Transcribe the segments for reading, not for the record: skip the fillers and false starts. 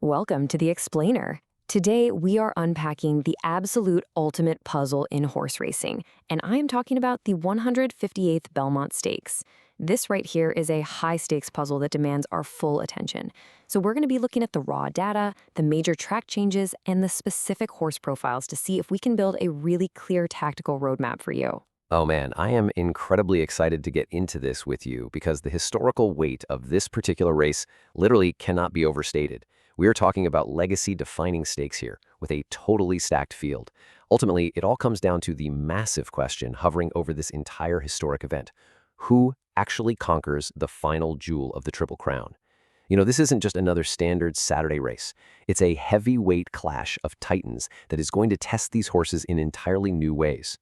Welcome to The Explainer. Today, we are unpacking the absolute ultimate puzzle in horse racing, and I am talking about the 158th Belmont Stakes. This right here is a high-stakes puzzle that demands our full attention. So we're going to be looking at the raw data, the major track changes, and the specific horse profiles to see if we can build a really clear tactical roadmap for you. Oh man, I am incredibly excited to get into this with you because the historical weight of this particular race literally cannot be overstated. We are talking about legacy-defining stakes here, with a totally stacked field. Ultimately, it all comes down to the massive question hovering over this entire historic event. Who actually conquers the final jewel of the Triple Crown? This isn't just another standard Saturday race. It's a heavyweight clash of titans that is going to test these horses in entirely new ways.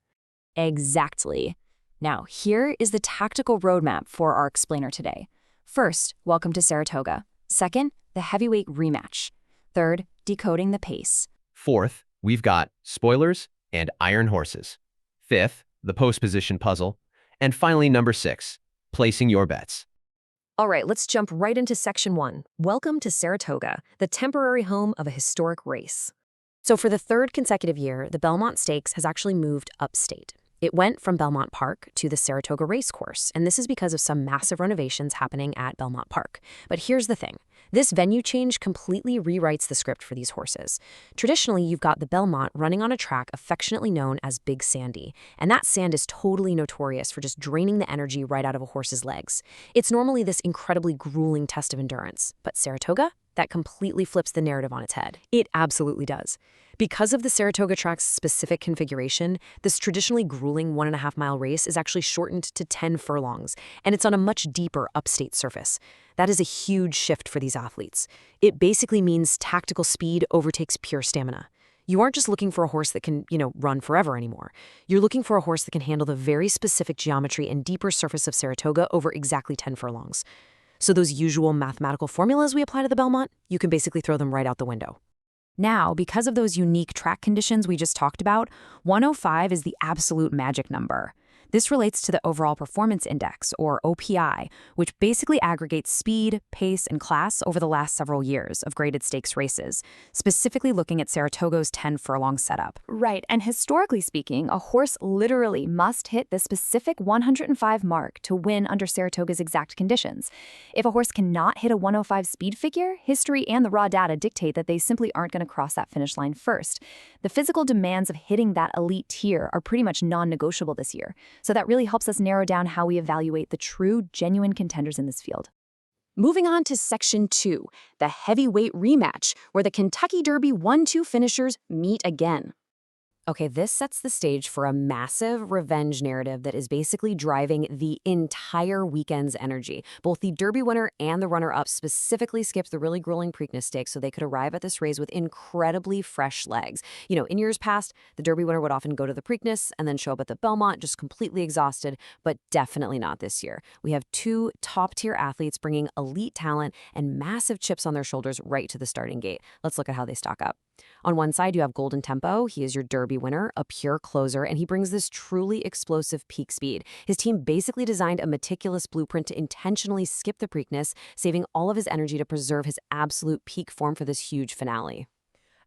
Exactly. Now, here is the tactical roadmap for our explainer today. First, welcome to Saratoga. Second, the heavyweight rematch. Third, decoding the pace. Fourth, we've got spoilers and iron horses. Fifth, the post position puzzle. And finally, number 6, placing your bets. All right, let's jump right into Section 1. Welcome to Saratoga, the temporary home of a historic race. So for the third consecutive year, the Belmont Stakes has actually moved upstate. It went from Belmont Park to the Saratoga Racecourse, and this is because of some massive renovations happening at Belmont Park. But here's the thing. This venue change completely rewrites the script for these horses. Traditionally, you've got the Belmont running on a track affectionately known as Big Sandy, and that sand is totally notorious for just draining the energy right out of a horse's legs. It's normally this incredibly grueling test of endurance, but Saratoga? That completely flips the narrative on its head. It absolutely does. Because of the Saratoga track's specific configuration, this traditionally grueling 1.5-mile race is actually shortened to 10 furlongs, and it's on a much deeper upstate surface. That is a huge shift for these athletes. It basically means tactical speed overtakes pure stamina. You aren't just looking for a horse that can, run forever anymore. You're looking for a horse that can handle the very specific geometry and deeper surface of Saratoga over exactly 10 furlongs. So those usual mathematical formulas we apply to the Belmont, you can basically throw them right out the window. Now, because of those unique track conditions we just talked about, 105 is the absolute magic number. This relates to the Overall Performance Index, or OPI, which basically aggregates speed, pace, and class over the last several years of graded stakes races, specifically looking at Saratoga's 10-furlong setup. Right, and historically speaking, a horse literally must hit the specific 105 mark to win under Saratoga's exact conditions. If a horse cannot hit a 105 speed figure, history and the raw data dictate that they simply aren't going to cross that finish line first. The physical demands of hitting that elite tier are pretty much non-negotiable this year. So that really helps us narrow down how we evaluate the true, genuine contenders in this field. Moving on to Section 2, the heavyweight rematch, where the Kentucky Derby 1-2 finishers meet again. Okay, this sets the stage for a massive revenge narrative that is basically driving the entire weekend's energy. Both the Derby winner and the runner-up specifically skipped the really grueling Preakness Stakes so they could arrive at this race with incredibly fresh legs. In years past, the Derby winner would often go to the Preakness and then show up at the Belmont just completely exhausted, but definitely not this year. We have two top-tier athletes bringing elite talent and massive chips on their shoulders right to the starting gate. Let's look at how they stock up. On one side, you have Golden Tempo. He is your Derby winner, a pure closer, and he brings this truly explosive peak speed. His team basically designed a meticulous blueprint to intentionally skip the Preakness, saving all of his energy to preserve his absolute peak form for this huge finale.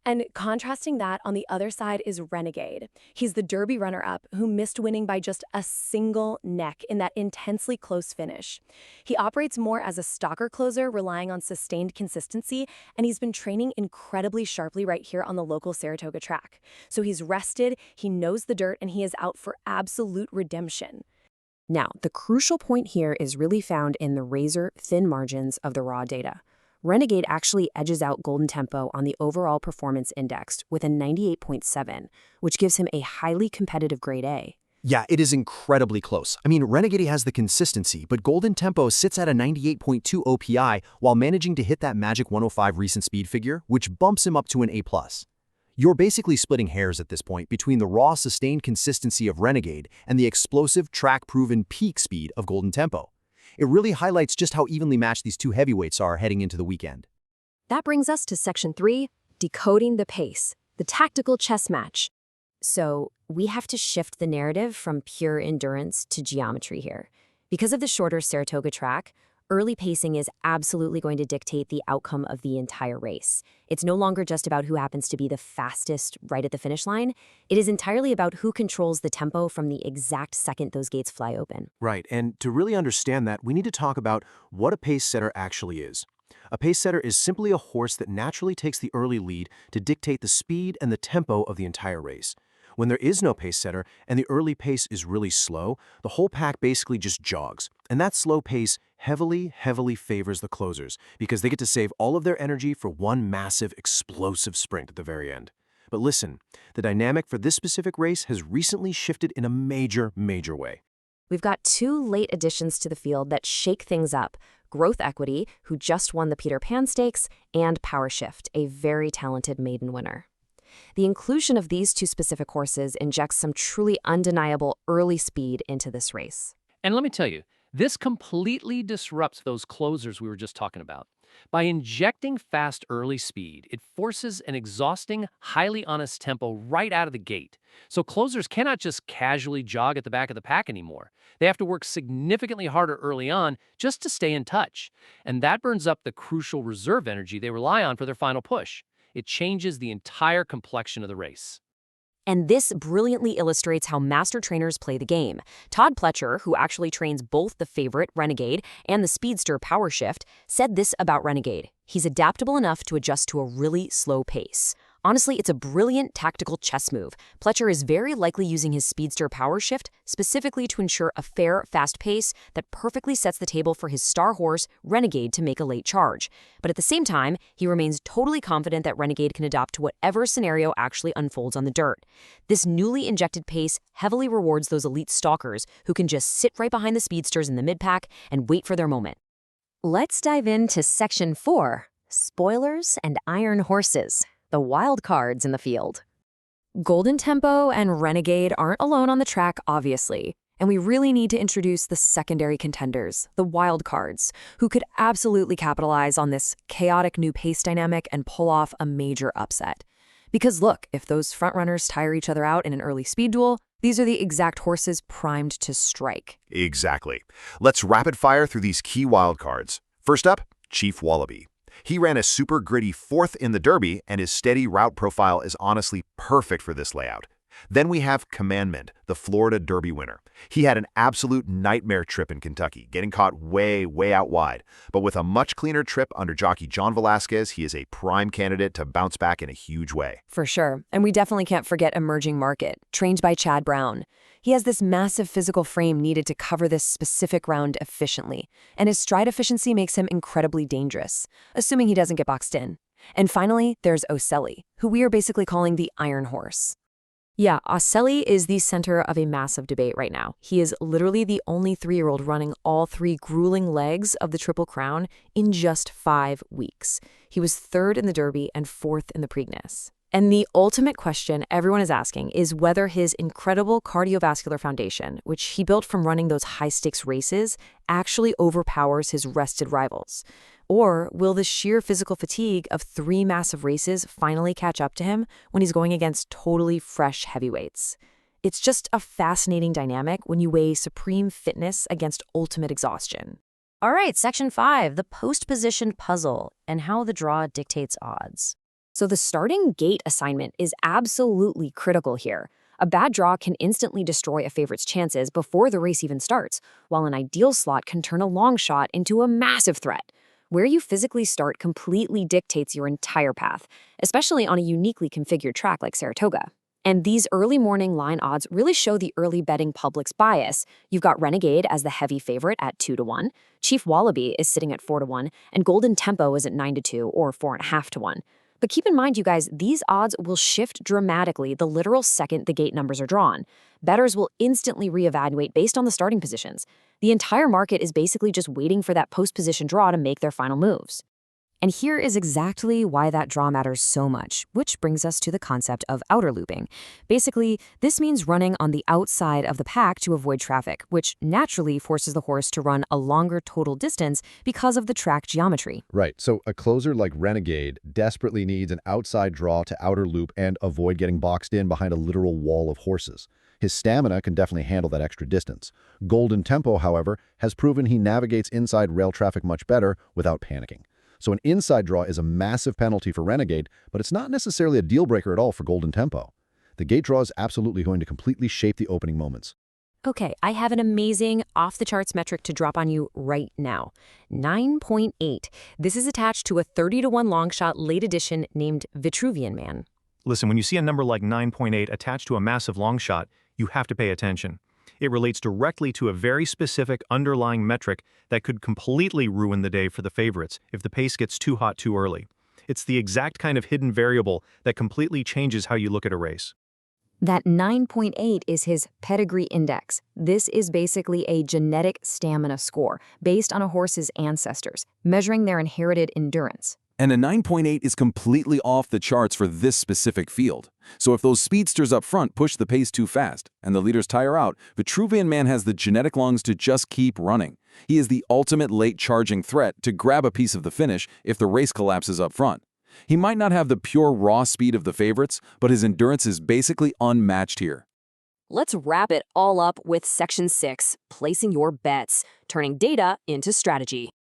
And contrasting that, on the other side is Renegade. He's the Derby runner-up who missed winning by just a single neck in that intensely close finish. He operates more as a stalker closer, relying on sustained consistency, and he's been training incredibly sharply right here on the local Saratoga track. So he's rested, he knows the dirt, and he is out for absolute redemption. Now, the crucial point here is really found in the razor-thin margins of the raw data. Renegade actually edges out Golden Tempo on the Overall Performance Index with a 98.7, which gives him a highly competitive grade A. Yeah, it is incredibly close. Renegade has the consistency, but Golden Tempo sits at a 98.2 OPI while managing to hit that magic 105 recent speed figure, which bumps him up to an A+. You're basically splitting hairs at this point between the raw, sustained consistency of Renegade and the explosive, track-proven peak speed of Golden Tempo. It really highlights just how evenly matched these two heavyweights are heading into the weekend. That brings us to Section 3, decoding the pace, the tactical chess match. So we have to shift the narrative from pure endurance to geometry here. Because of the shorter Saratoga track, early pacing is absolutely going to dictate the outcome of the entire race. It's no longer just about who happens to be the fastest right at the finish line. It is entirely about who controls the tempo from the exact second those gates fly open. Right, and to really understand that, we need to talk about what a pace setter actually is. A pace setter is simply a horse that naturally takes the early lead to dictate the speed and the tempo of the entire race. When there is no pace setter and the early pace is really slow, the whole pack basically just jogs. And that slow pace heavily favors the closers because they get to save all of their energy for one massive, explosive sprint at the very end. But listen, the dynamic for this specific race has recently shifted in a major way. We've got two late additions to the field that shake things up. Growth Equity, who just won the Peter Pan Stakes, and Power Shift, a very talented maiden winner. The inclusion of these two specific horses injects some truly undeniable early speed into this race. And let me tell you, this completely disrupts those closers we were just talking about. By injecting fast early speed, it forces an exhausting, highly honest tempo right out of the gate. So closers cannot just casually jog at the back of the pack anymore. They have to work significantly harder early on just to stay in touch. And that burns up the crucial reserve energy they rely on for their final push. It changes the entire complexion of the race. And this brilliantly illustrates how master trainers play the game. Todd Pletcher, who actually trains both the favorite Renegade and the speedster Power Shift, said this about Renegade: he's adaptable enough to adjust to a really slow pace. Honestly, it's a brilliant tactical chess move. Pletcher is very likely using his speedster Power Shift specifically to ensure a fair, fast pace that perfectly sets the table for his star horse, Renegade, to make a late charge. But at the same time, he remains totally confident that Renegade can adapt to whatever scenario actually unfolds on the dirt. This newly injected pace heavily rewards those elite stalkers who can just sit right behind the speedsters in the mid-pack and wait for their moment. Let's dive into Section 4, Spoilers and Iron Horses, the wild cards in the field. Golden Tempo and Renegade aren't alone on the track, obviously, and we really need to introduce the secondary contenders, the wild cards, who could absolutely capitalize on this chaotic new pace dynamic and pull off a major upset. Because look, if those frontrunners tire each other out in an early speed duel, these are the exact horses primed to strike. Exactly. Let's rapid fire through these key wildcards. First up, Chief Wallaby. He ran a super gritty 4th in the Derby, and his steady route profile is honestly perfect for this layout. Then we have Commandment, the Florida Derby winner. He had an absolute nightmare trip in Kentucky, getting caught way out wide. But with a much cleaner trip under jockey John Velasquez, he is a prime candidate to bounce back in a huge way. For sure. And we definitely can't forget Emerging Market, trained by Chad Brown. He has this massive physical frame needed to cover this specific round efficiently, and his stride efficiency makes him incredibly dangerous, assuming he doesn't get boxed in. And finally, there's Ocelli, who we are basically calling the Iron Horse. Yeah, Ocelli is the center of a massive debate right now. He is literally the only 3-year-old running all 3 grueling legs of the Triple Crown in just 5 weeks. He was 3rd in the Derby and 4th in the Preakness. And the ultimate question everyone is asking is whether his incredible cardiovascular foundation, which he built from running those high-stakes races, actually overpowers his rested rivals. Or will the sheer physical fatigue of 3 massive races finally catch up to him when he's going against totally fresh heavyweights? It's just a fascinating dynamic when you weigh supreme fitness against ultimate exhaustion. All right, Section 5, the post-position puzzle and how the draw dictates odds. So the starting gate assignment is absolutely critical here. A bad draw can instantly destroy a favorite's chances before the race even starts, while an ideal slot can turn a long shot into a massive threat. Where you physically start completely dictates your entire path, especially on a uniquely configured track like Saratoga. And these early morning line odds really show the early betting public's bias. You've got Renegade as the heavy favorite at 2-1, Chief Wallaby is sitting at 4-1, and Golden Tempo is at 9-2 or 4.5-1. But keep in mind, you guys, these odds will shift dramatically the literal second the gate numbers are drawn. Bettors will instantly reevaluate based on the starting positions. The entire market is basically just waiting for that post-position draw to make their final moves. And here is exactly why that draw matters so much, which brings us to the concept of outer looping. Basically, this means running on the outside of the pack to avoid traffic, which naturally forces the horse to run a longer total distance because of the track geometry. Right, so a closer like Renegade desperately needs an outside draw to outer loop and avoid getting boxed in behind a literal wall of horses. His stamina can definitely handle that extra distance. Golden Tempo, however, has proven he navigates inside rail traffic much better without panicking. So an inside draw is a massive penalty for Renegade, but it's not necessarily a deal-breaker at all for Golden Tempo. The gate draw is absolutely going to completely shape the opening moments. Okay, I have an amazing off-the-charts metric to drop on you right now. 9.8. This is attached to a 30-to-1 long shot late edition named Vitruvian Man. Listen, when you see a number like 9.8 attached to a massive long shot, you have to pay attention. It relates directly to a very specific underlying metric that could completely ruin the day for the favorites if the pace gets too hot too early. It's the exact kind of hidden variable that completely changes how you look at a race. That 9.8 is his pedigree index. This is basically a genetic stamina score based on a horse's ancestors, measuring their inherited endurance. And a 9.8 is completely off the charts for this specific field. So if those speedsters up front push the pace too fast and the leaders tire out, Vitruvian Man has the genetic lungs to just keep running. He is the ultimate late charging threat to grab a piece of the finish if the race collapses up front. He might not have the pure raw speed of the favorites, but his endurance is basically unmatched here. Let's wrap it all up with Section 6, placing your bets, turning data into strategy.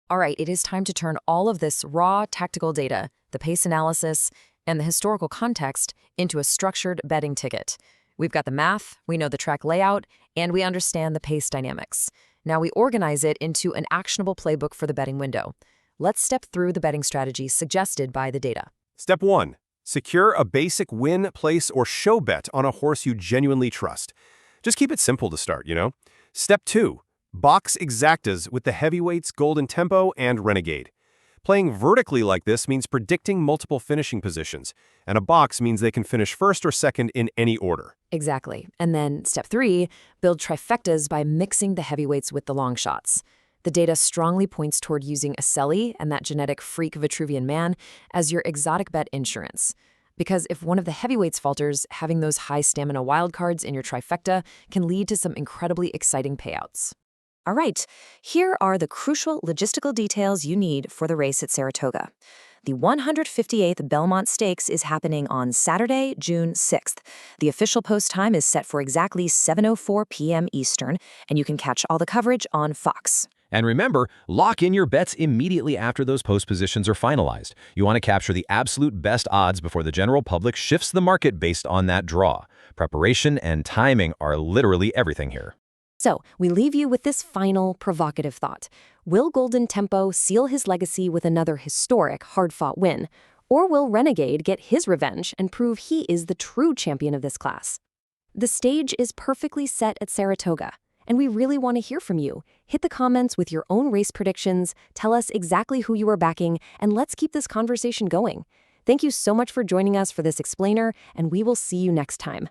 All right, it is time to turn all of this raw tactical data, the pace analysis, and the historical context into a structured betting ticket. We've got the math, we know the track layout, and we understand the pace dynamics. Now we organize it into an actionable playbook for the betting window. Let's step through the betting strategies suggested by the data. Step 1. Secure a basic win, place, or show bet on a horse you genuinely trust. Just keep it simple to start, you know? Step 2. Box exactas with the heavyweights Golden Tempo and Renegade. Playing vertically like this means predicting multiple finishing positions, and a box means they can finish first or second in any order. Exactly. And then step 3, build trifectas by mixing the heavyweights with the long shots. The data strongly points toward using Aselli and that genetic freak Vitruvian Man as your exotic bet insurance. Because if one of the heavyweights falters, having those high stamina wildcards in your trifecta can lead to some incredibly exciting payouts. All right, here are the crucial logistical details you need for the race at Saratoga. The 158th Belmont Stakes is happening on Saturday, June 6th. The official post time is set for exactly 7:04 p.m. Eastern, and you can catch all the coverage on Fox. And remember, lock in your bets immediately after those post positions are finalized. You want to capture the absolute best odds before the general public shifts the market based on that draw. Preparation and timing are literally everything here. So, we leave you with this final provocative thought. Will Golden Tempo seal his legacy with another historic, hard-fought win? Or will Renegade get his revenge and prove he is the true champion of this class? The stage is perfectly set at Saratoga, and we really want to hear from you. Hit the comments with your own race predictions, tell us exactly who you are backing, and let's keep this conversation going. Thank you so much for joining us for this explainer, and we will see you next time.